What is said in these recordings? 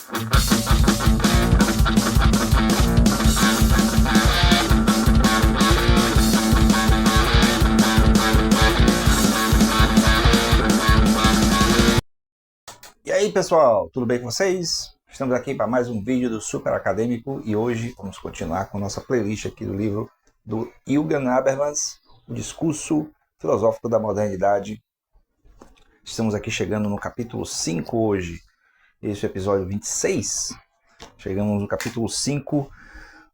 E aí pessoal, tudo bem com vocês? Estamos aqui para mais um vídeo do Super Acadêmico e hoje vamos continuar com nossa playlist aqui do livro do Jürgen Habermas, O Discurso Filosófico da Modernidade. Estamos aqui chegando no capítulo 5 hoje, esse é o episódio 26. Chegamos no capítulo 5,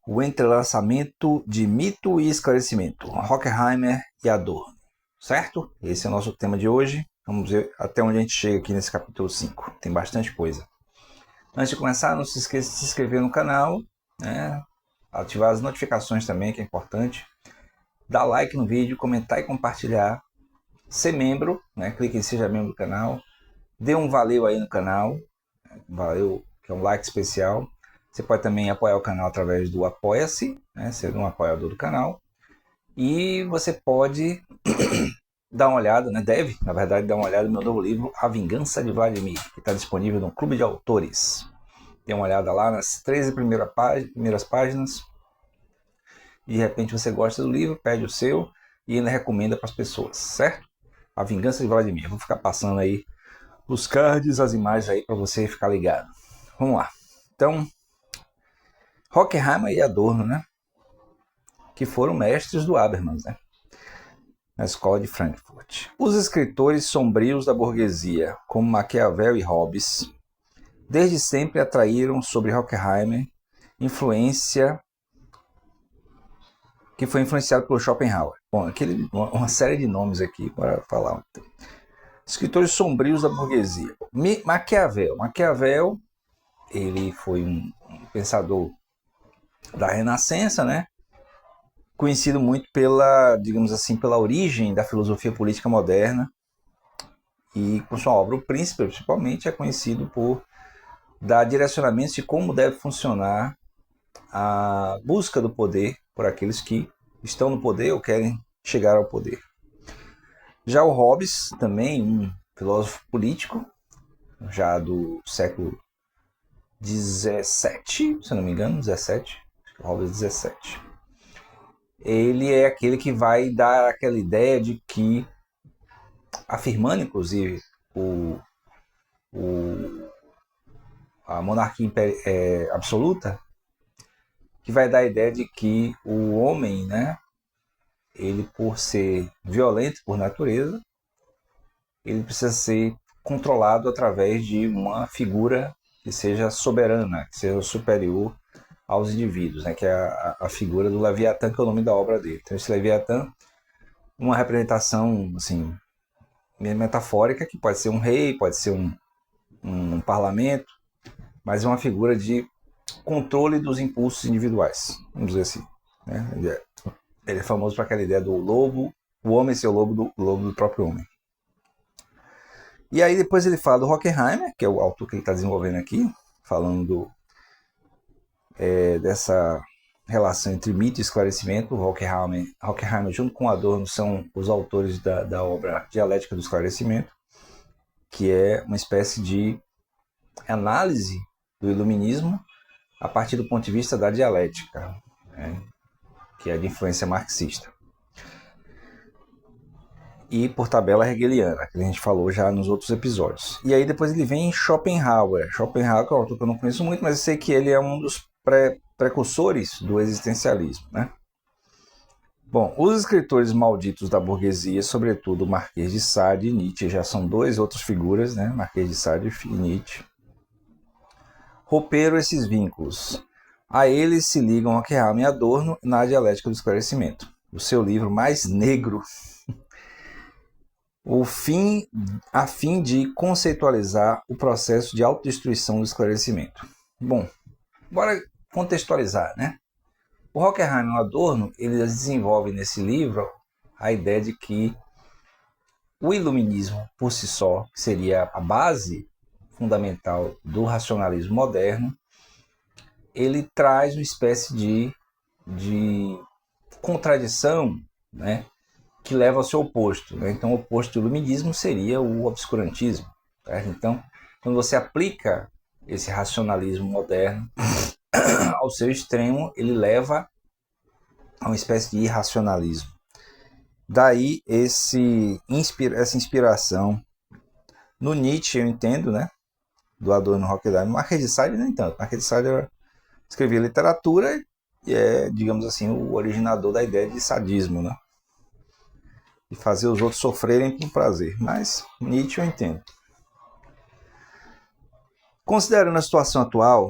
o entrelaçamento de mito e esclarecimento, Horkheimer e Adorno, certo? Esse é o nosso tema de hoje. Vamos ver até onde a gente chega aqui nesse capítulo 5. Tem bastante coisa. Antes de começar, não se esqueça de se inscrever no canal, né? Ativar as notificações também, que é importante. Dar like no vídeo, comentar e compartilhar. Ser membro, né? Clique em Seja Membro do canal. Dê um valeu aí no canal. Valeu, que é um like especial. Você pode também apoiar o canal através do Apoia-se, né? Ser um apoiador do canal. E você pode... dá uma olhada, né? Deve, na verdade, dar uma olhada no meu novo livro, A Vingança de Vladimir, que está disponível no Clube de Autores. Dê uma olhada lá nas 13 primeiras páginas. De repente você gosta do livro, pede o seu e ainda recomenda para as pessoas, certo? A Vingança de Vladimir. Vou ficar passando aí os cards, as imagens aí para você ficar ligado. Vamos lá. Então, Horkheimer e Adorno, né? Que foram mestres do Habermas, né? Na escola de Frankfurt. Os escritores sombrios da burguesia, como Maquiavel e Hobbes, desde sempre atraíram sobre Horkheimer influência que foi influenciado pelo Schopenhauer. Bom, uma série de nomes aqui para falar. Escritores sombrios da burguesia. Maquiavel, ele foi um pensador da Renascença, né? Conhecido muito pela, digamos assim, pela origem da filosofia política moderna, e com sua obra O Príncipe, principalmente, é conhecido por dar direcionamentos de como deve funcionar a busca do poder por aqueles que estão no poder ou querem chegar ao poder. Já o Hobbes, também um filósofo político, já do século XVII, se eu não me engano, 17, acho que o Hobbes 17. Ele é aquele que vai dar aquela ideia de que, afirmando inclusive a monarquia absoluta, que vai dar a ideia de que o homem, né, ele, por ser violento por natureza, ele precisa ser controlado através de uma figura que seja soberana, que seja superior aos indivíduos, né, que é a figura do Leviatã, que é o nome da obra dele. Então, esse Leviatã, uma representação assim, metafórica, que pode ser um rei, pode ser um parlamento, mas é uma figura de controle dos impulsos individuais, vamos dizer assim, né? Ele é famoso para aquela ideia do lobo, o homem ser o lobo do próprio homem. E aí depois ele fala do Horkheimer, que é o autor que ele está desenvolvendo aqui, falando dessa relação entre mito e esclarecimento. Horkheimer junto com Adorno são os autores da obra Dialética do Esclarecimento, que é uma espécie de análise do iluminismo a partir do ponto de vista da dialética, né, que é de influência marxista. E por tabela hegeliana, que a gente falou já nos outros episódios. E aí depois ele vem em Schopenhauer. Schopenhauer, que é um autor que eu não conheço muito, mas eu sei que ele é um dos precursores do existencialismo, né? Bom, os escritores malditos da burguesia, sobretudo o Marquês de Sade e Nietzsche, já são dois outras figuras, né? Marquês de Sade e Nietzsche, romperam esses vínculos. A eles se ligam Horkheimer e Adorno na Dialética do Esclarecimento, o seu livro mais negro, a fim de conceitualizar o processo de autodestruição do esclarecimento. Bom, bora contextualizar, né? O Horkheimer e o Adorno, eles desenvolvem nesse livro a ideia de que o iluminismo, por si só, seria a base fundamental do racionalismo moderno, ele traz uma espécie de contradição, né, que leva ao seu oposto, né? Então, o oposto do iluminismo seria o obscurantismo, certo? Então, quando você aplica esse racionalismo moderno, ao seu extremo, ele leva a uma espécie de irracionalismo. Daí essa inspiração no Nietzsche, eu entendo, né? Do Adorno, Horkheimer. Marquês de Sade nem tanto. Marquês de Sade escrevia literatura e é, digamos assim, o originador da ideia de sadismo, né? De fazer os outros sofrerem por prazer. Mas Nietzsche eu entendo. Considerando a situação atual,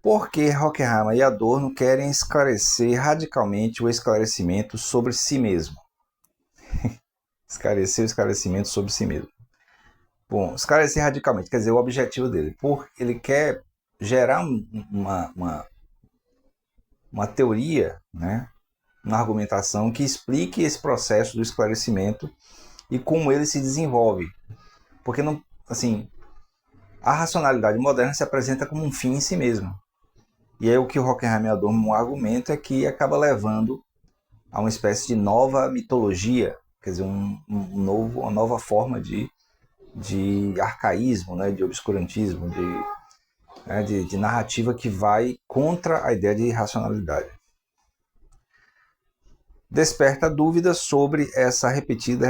por que Horkheimer e Adorno querem esclarecer radicalmente o esclarecimento sobre si mesmo? Esclarecer o esclarecimento sobre si mesmo. Bom, esclarecer radicalmente, quer dizer, o objetivo dele. Ele quer gerar uma teoria, né? Uma argumentação que explique esse processo do esclarecimento e como ele se desenvolve. Porque, não, assim, a racionalidade moderna se apresenta como um fim em si mesmo. E aí o que o Horkheimer e Adorno argumenta é que acaba levando a uma espécie de nova mitologia, quer dizer, uma nova forma de arcaísmo, né, de obscurantismo, de narrativa que vai contra a ideia de racionalidade. Desperta dúvidas sobre essa repetida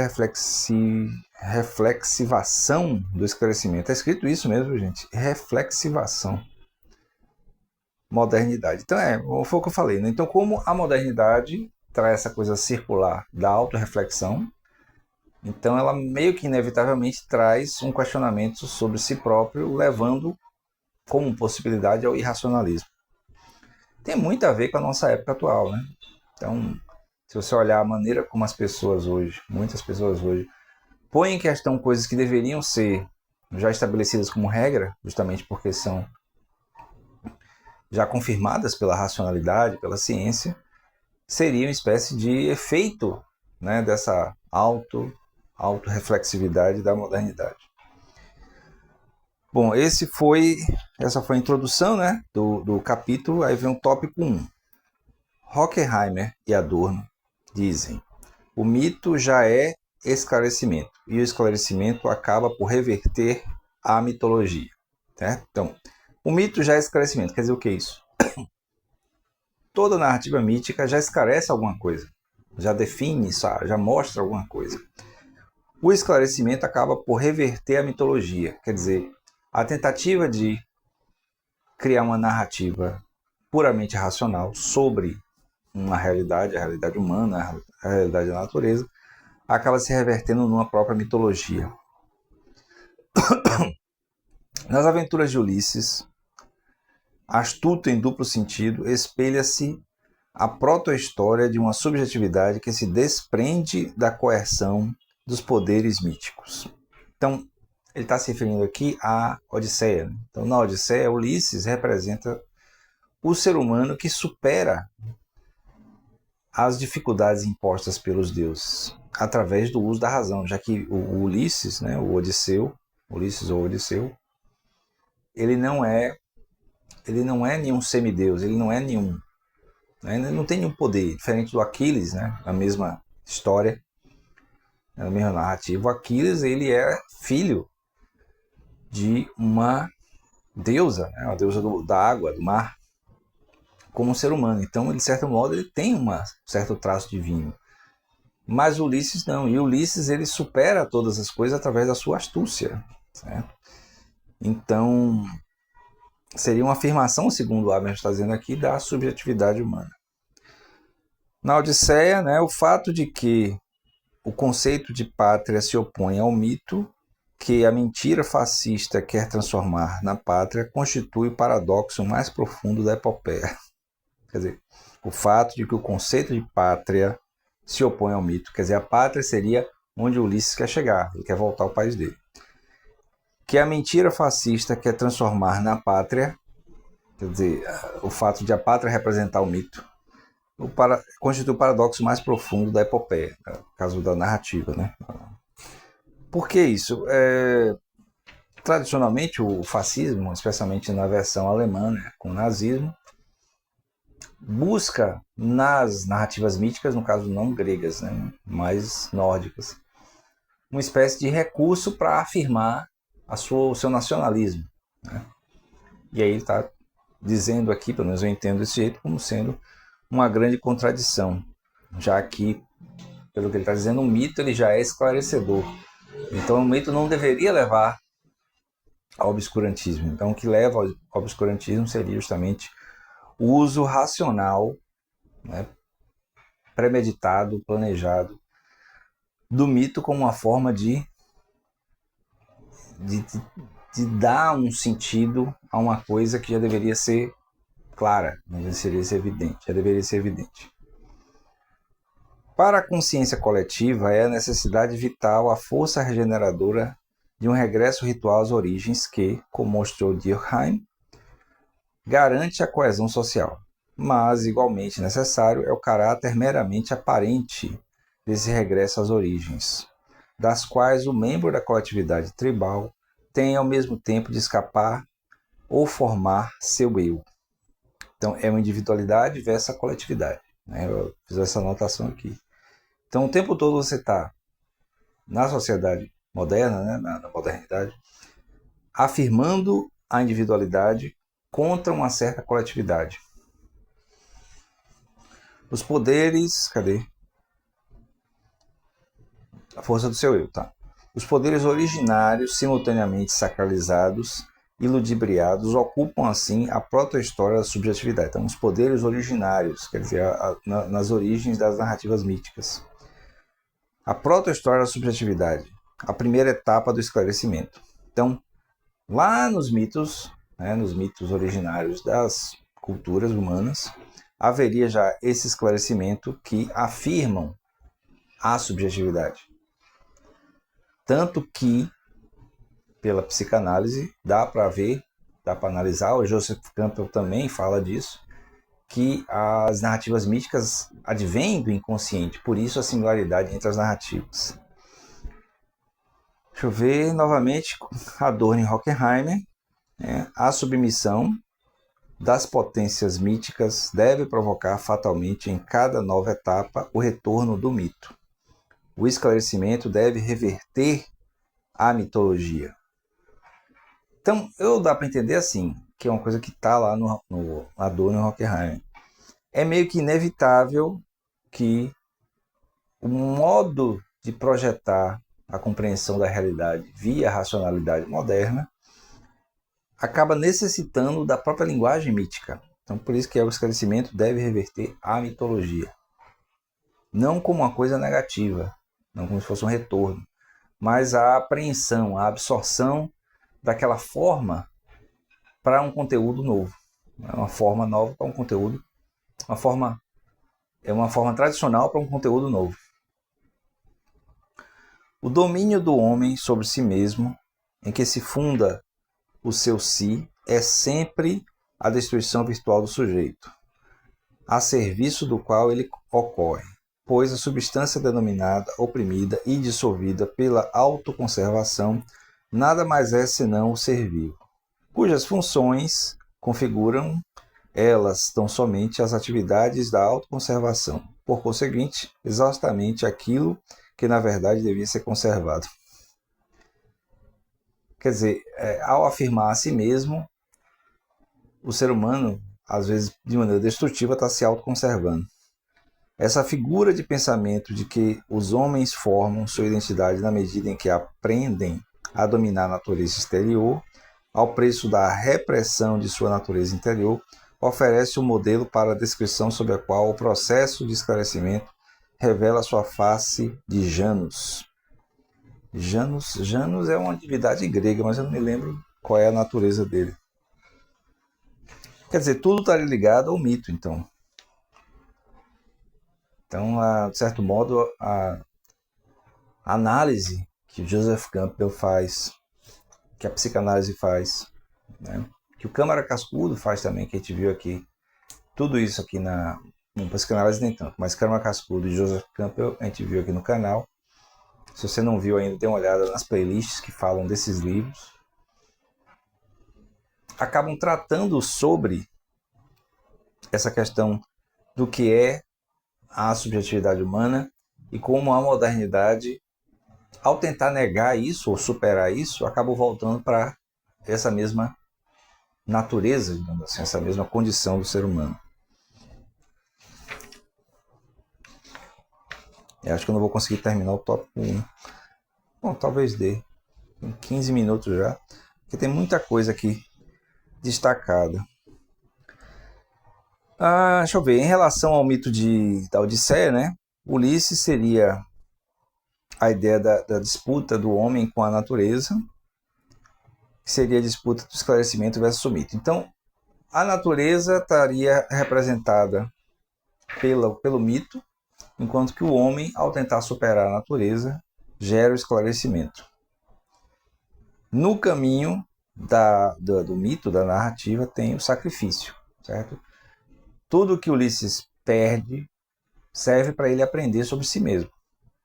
reflexivação do esclarecimento. É escrito isso mesmo, gente. Reflexivação. Modernidade. Então, foi o que eu falei, né? Então, como a modernidade traz essa coisa circular da autorreflexão, então ela meio que inevitavelmente traz um questionamento sobre si próprio, levando como possibilidade ao irracionalismo. Tem muito a ver com a nossa época atual, né? Então, se você olhar a maneira como as pessoas hoje, muitas pessoas hoje, põem em questão coisas que deveriam ser já estabelecidas como regra, justamente porque são já confirmadas pela racionalidade, pela ciência, seria uma espécie de efeito, né, dessa autorreflexividade da modernidade. Bom, essa foi a introdução, né, do capítulo. Aí vem o tópico 1. Horkheimer e Adorno dizem: o mito já é esclarecimento, e o esclarecimento acaba por reverter a mitologia. Certo? Então, o mito já é esclarecimento. Quer dizer o que é isso? Toda narrativa mítica já esclarece alguma coisa, já define, já mostra alguma coisa. O esclarecimento acaba por reverter a mitologia, quer dizer, a tentativa de criar uma narrativa puramente racional sobre uma realidade, a realidade humana, a realidade da natureza, acaba se revertendo numa própria mitologia. Nas aventuras de Ulisses, astuto em duplo sentido, espelha-se a proto-história de uma subjetividade que se desprende da coerção dos poderes míticos. Então, ele está se referindo aqui à Odisseia. Então, na Odisseia, Ulisses representa o ser humano que supera as dificuldades impostas pelos deuses através do uso da razão, já que o Ulisses, né, o Odisseu, Ulisses ou Odisseu, ele não é nenhum semideus, ele não é nenhum, né, ele não tem nenhum poder, diferente do Aquiles, né, na mesma história, na mesma narrativa. O Aquiles, ele é filho de uma deusa, né, uma deusa da água, do mar, como um ser humano. Então, de certo modo, ele tem um certo traço divino. Mas Ulisses não. E Ulisses, ele supera todas as coisas através da sua astúcia. Certo? Então, seria uma afirmação, segundo o Habermas está dizendo aqui, da subjetividade humana. Na Odisseia, né, o fato de que o conceito de pátria se opõe ao mito que a mentira fascista quer transformar na pátria constitui o paradoxo mais profundo da epopeia. Quer dizer, o fato de que o conceito de pátria se opõe ao mito, quer dizer, a pátria seria onde Ulisses quer chegar, ele quer voltar ao país dele. Que a mentira fascista quer transformar na pátria, quer dizer, o fato de a pátria representar o mito, constitui o paradoxo mais profundo da epopeia, no caso da narrativa, né? Por que isso? Tradicionalmente, o fascismo, especialmente na versão alemã, né, com o nazismo, busca nas narrativas míticas, no caso não gregas, né, mas nórdicas, uma espécie de recurso para afirmar o seu nacionalismo, né? E aí ele está dizendo aqui, pelo menos eu entendo desse jeito, como sendo uma grande contradição, já que, pelo que ele está dizendo, o mito ele já é esclarecedor. Então o mito não deveria levar ao obscurantismo. Então o que leva ao obscurantismo seria justamente o uso racional, né, premeditado, planejado, do mito como uma forma de, de dar um sentido a uma coisa que já deveria ser clara, não deveria ser evidente, já deveria ser evidente. Para a consciência coletiva é a necessidade vital, a força regeneradora de um regresso ritual às origens que, como mostrou Durkheim, garante a coesão social. Mas, igualmente necessário, é o caráter meramente aparente desse regresso às origens, das quais o membro da coletividade tribal tem ao mesmo tempo de escapar ou formar seu eu. Então, é uma individualidade versus a coletividade, né? Eu fiz essa anotação aqui. Então, o tempo todo você está na sociedade moderna, né? na modernidade, afirmando a individualidade contra uma certa coletividade. Os poderes... Cadê? A força do seu eu, tá? Os poderes originários, simultaneamente sacralizados e ludibriados, ocupam assim a proto-história da subjetividade. Então, os poderes originários, quer dizer, nas origens das narrativas míticas. A proto-história da subjetividade, a primeira etapa do esclarecimento. Então, lá nos mitos, né, nos mitos originários das culturas humanas, haveria já esse esclarecimento que afirmam a subjetividade. Tanto que, pela psicanálise, dá para ver, dá para analisar, o Joseph Campbell também fala disso, que as narrativas míticas advêm do inconsciente, por isso a singularidade entre as narrativas. Deixa eu ver novamente, Adorno e Horkheimer, né? A submissão das potências míticas deve provocar fatalmente em cada nova etapa o retorno do mito. O esclarecimento deve reverter a mitologia. Então, dá para entender assim, que é uma coisa que está lá no Adorno e Horkheimer. É meio que inevitável que o modo de projetar a compreensão da realidade via racionalidade moderna acaba necessitando da própria linguagem mítica. Então, por isso que o esclarecimento deve reverter a mitologia. Não como uma coisa negativa, não como se fosse um retorno, mas a apreensão, a absorção daquela forma para um conteúdo novo. Uma forma nova para um conteúdo, é uma forma tradicional para um conteúdo novo. O domínio do homem sobre si mesmo, em que se funda o seu si, é sempre a destruição virtual do sujeito, a serviço do qual ele ocorre, pois a substância denominada, oprimida e dissolvida pela autoconservação nada mais é senão o ser vivo, cujas funções configuram elas tão somente as atividades da autoconservação, por conseguinte, exaustamente aquilo que na verdade devia ser conservado. Quer dizer, ao afirmar a si mesmo, o ser humano, às vezes de maneira destrutiva, está se autoconservando. Essa figura de pensamento de que os homens formam sua identidade na medida em que aprendem a dominar a natureza exterior, ao preço da repressão de sua natureza interior, oferece um modelo para a descrição sobre a qual o processo de esclarecimento revela sua face de Janus. Janus é uma divindade grega, mas eu não me lembro qual é a natureza dele. Quer dizer, tudo está ligado ao mito, então. Então, de certo modo, a análise que o Joseph Campbell faz, que a psicanálise faz, né? Que o Câmara Cascudo faz também, que a gente viu aqui, tudo isso aqui na psicanálise nem tanto, mas Câmara Cascudo e Joseph Campbell a gente viu aqui no canal. Se você não viu ainda, dê uma olhada nas playlists que falam desses livros. Acabam tratando sobre essa questão do que é a subjetividade humana e como a modernidade, ao tentar negar isso ou superar isso, acabou voltando para essa mesma natureza, digamos assim, essa mesma condição do ser humano. Eu acho que eu não vou conseguir terminar o tópico 1. Bom, talvez dê. Em 15 minutos já. Porque tem muita coisa aqui destacada. Deixa eu ver. Em relação ao mito da Odisseia, né? Ulisses seria a ideia da disputa do homem com a natureza, que seria a disputa do esclarecimento versus o mito. Então, a natureza estaria representada pelo mito, enquanto que o homem, ao tentar superar a natureza, gera o esclarecimento. No caminho do mito, da narrativa, tem o sacrifício, certo? Tudo que Ulisses perde serve para ele aprender sobre si mesmo.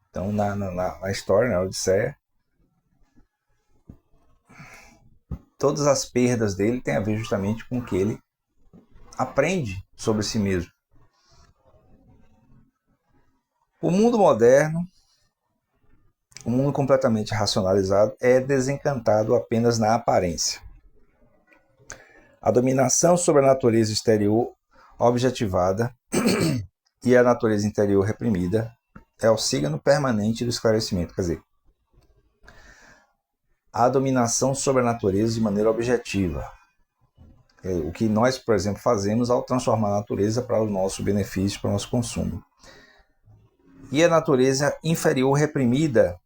Então, na história, na Odisseia, todas as perdas dele têm a ver justamente com o que ele aprende sobre si mesmo. O mundo moderno, o mundo completamente racionalizado, é desencantado apenas na aparência. A dominação sobre a natureza exterior objetivada e a natureza interior reprimida é o signo permanente do esclarecimento. Quer dizer, a dominação sobre a natureza de maneira objetiva. O que nós, por exemplo, fazemos ao transformar a natureza para o nosso benefício, para o nosso consumo. E a natureza inferior reprimida,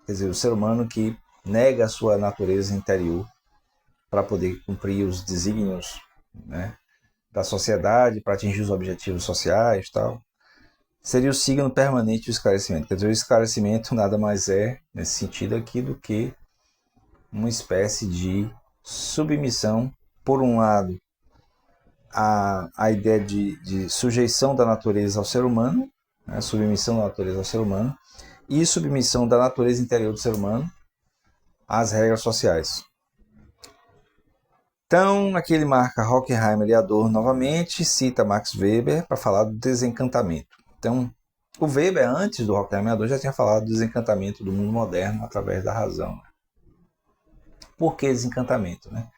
quer dizer, o ser humano que nega a sua natureza interior para poder cumprir os desígnios, né, da sociedade, para atingir os objetivos sociais e tal, seria o signo permanente do esclarecimento. Quer dizer, o esclarecimento nada mais é, nesse sentido aqui, do que uma espécie de submissão, por um lado, a ideia de sujeição da natureza ao ser humano, né, submissão da natureza ao ser humano, e submissão da natureza interior do ser humano às regras sociais. Então, aqui ele marca Horkheimer e Adorno novamente, cita Max Weber para falar do desencantamento. Então, o Weber, antes do Horkheimer e Adorno, já tinha falado do desencantamento do mundo moderno através da razão. Por que desencantamento, né?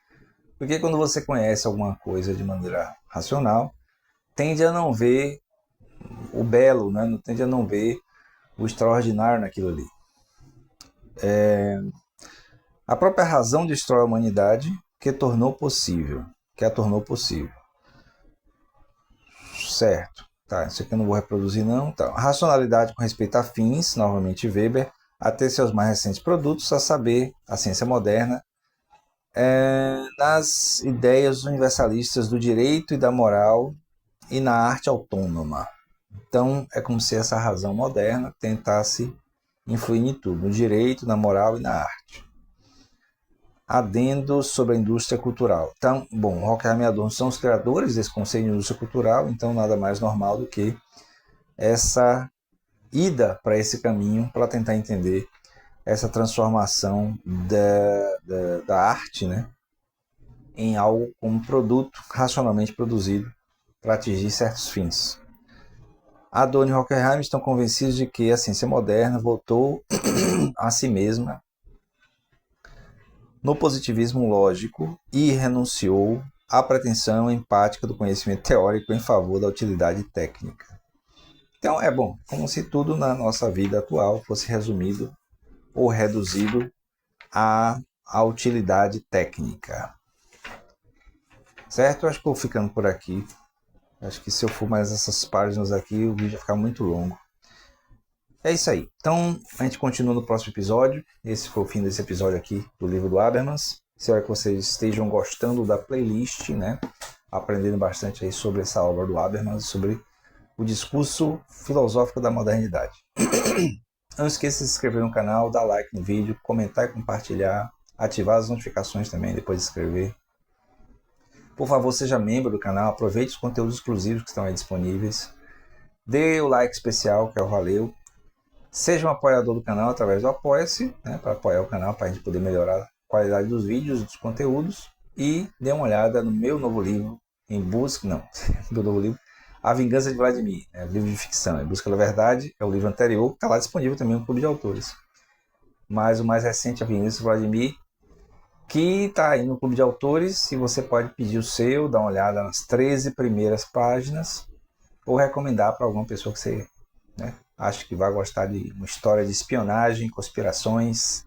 Porque quando você conhece alguma coisa de maneira racional, tende a não ver o belo, né? Tende a não ver o extraordinário naquilo ali. A própria razão destrói a humanidade que a tornou possível. Certo. Tá, isso aqui eu não vou reproduzir não. Tá. Racionalidade com respeito a fins, novamente Weber, até seus mais recentes produtos, a saber, a ciência moderna, nas ideias universalistas do direito e da moral e na arte autônoma. Então, é como se essa razão moderna tentasse influir em tudo, no direito, na moral e na arte. Adendo sobre a indústria cultural. Então, bom, Horkheimer e Adorno são os criadores desse conceito de indústria cultural, então nada mais normal do que essa ida para esse caminho para tentar entender essa transformação da arte, né, em algo como produto racionalmente produzido para atingir certos fins. Adorno e Horkheimer estão convencidos de que a ciência moderna voltou a si mesma no positivismo lógico e renunciou à pretensão empática do conhecimento teórico em favor da utilidade técnica. Então é bom, como se tudo na nossa vida atual fosse resumido ou reduzido à utilidade técnica. Certo? Eu acho que vou ficando por aqui. Acho que se eu for mais essas páginas aqui, o vídeo vai ficar muito longo. É isso aí. Então, a gente continua no próximo episódio. Esse foi o fim desse episódio aqui do livro do Habermas. Espero que vocês estejam gostando da playlist, né? Aprendendo bastante aí sobre essa obra do Habermas, sobre o discurso filosófico da modernidade. Não esqueça de se inscrever no canal, dar like no vídeo, comentar e compartilhar, ativar as notificações também depois de se inscrever. Por favor, seja membro do canal, aproveite os conteúdos exclusivos que estão aí disponíveis. Dê o like especial, que é o valeu. Seja um apoiador do canal através do Apoia-se, né, para apoiar o canal, para a gente poder melhorar a qualidade dos vídeos e dos conteúdos. E dê uma olhada no meu novo livro, meu novo livro, A Vingança de Vladimir, livro de ficção, Em Busca da Verdade, é o livro anterior, que está lá disponível também no Clube de Autores. Mas o mais recente, A Vingança de Vladimir, que está aí no Clube de Autores, e você pode pedir o seu, dar uma olhada nas 13 primeiras páginas, ou recomendar para alguma pessoa que você, né, acha que vai gostar de uma história de espionagem, conspirações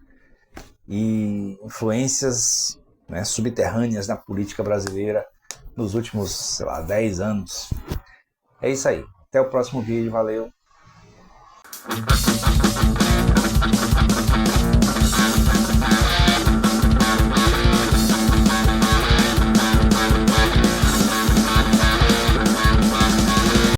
e influências, né, subterrâneas na política brasileira nos últimos, sei lá, 10 anos. É isso aí. Até o próximo vídeo. Valeu!